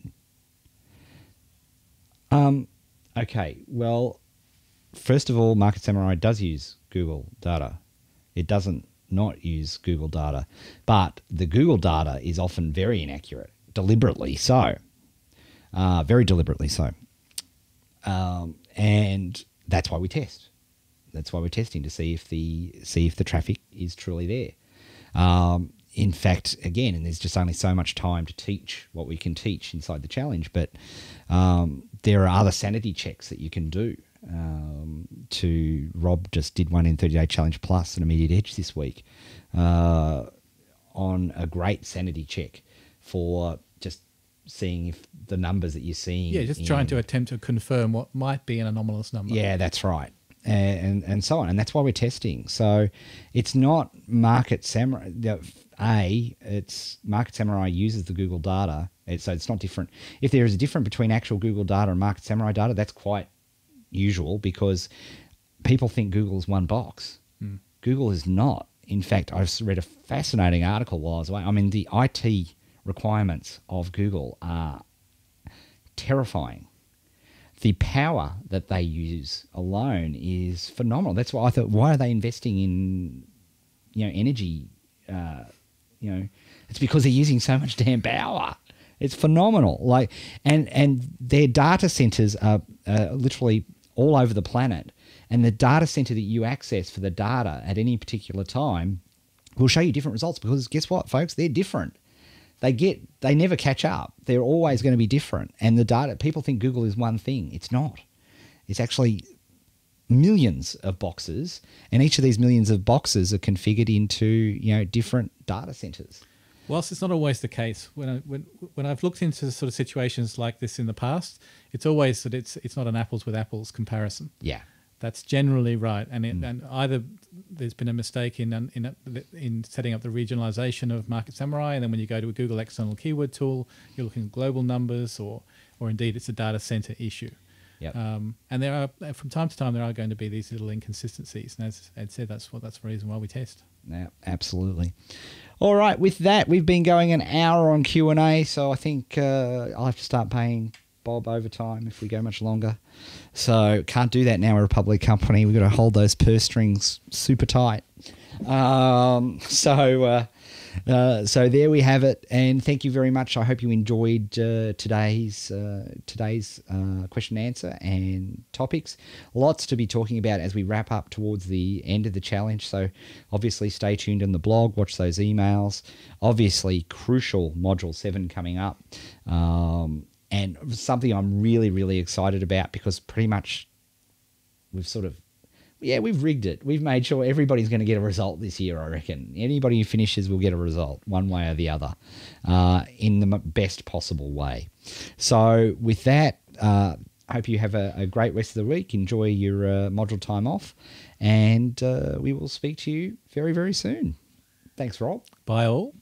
Okay, well, first of all, Market Samurai does use Google data. It doesn't not use Google data, but the Google data is often very inaccurate, deliberately so. Very deliberately so. And that's why we test. That's why we're testing to see if the traffic is truly there. In fact, again, and there's just only so much time to teach what we can teach inside the challenge, but there are other sanity checks that you can do. Rob just did one in 30-Day Challenge Plus and Immediate Edge this week on a great sanity check for just seeing if the numbers that you're seeing. Yeah, just trying to attempt to confirm what might be an anomalous number. Yeah, that's right. And so on. And that's why we're testing. So it's not Market Samurai. It's Market Samurai uses the Google data. So it's not different. If there is a difference between actual Google data and Market Samurai data, that's quite usual because people think Google is one box. Google is not. In fact, I read a fascinating article while I was away. I mean, the IT requirements of Google are terrifying. The power that they use alone is phenomenal. That's why I thought, why are they investing in, energy? It's because they're using so much damn power. It's phenomenal. Like, and their data centers are literally all over the planet. And the data center that you access for the data at any particular time will show you different results, because guess what, folks? They're different. They never catch up. They're always going to be different. And the data, people think Google is one thing. It's not. It's actually millions of boxes, and each of these millions of boxes are configured into different data centers. Whilst it's not always the case, when I've looked into sort of situations like this in the past, it's always that it's not an apples with apples comparison. Yeah, that's generally right, and either there's been a mistake in setting up the regionalization of Market Samurai, and then when you go to a Google external keyword tool, you're looking at global numbers, or indeed it's a data center issue. Yep. And there are, from time to time, there are going to be these little inconsistencies, and as Ed said, that's the reason why we test. Yeah, absolutely. All right, with that, we've been going an hour on Q&A, so I think I'll have to start paying Bob overtime if we go much longer. So can't do that now. We're a public company. We've got to hold those purse strings super tight. So there we have it, and thank you very much. I hope you enjoyed today's question and answer and topics. Lots to be talking about as we wrap up towards the end of the challenge. So obviously stay tuned on the blog, watch those emails. Obviously crucial Module 7 coming up, and something I'm really, really excited about, because pretty much we've rigged it. We've made sure everybody's going to get a result this year, I reckon. Anybody who finishes will get a result one way or the other, in the best possible way. So with that, I hope you have a great rest of the week. Enjoy your module time off, and we will speak to you very, very soon. Thanks, Rob. Bye all.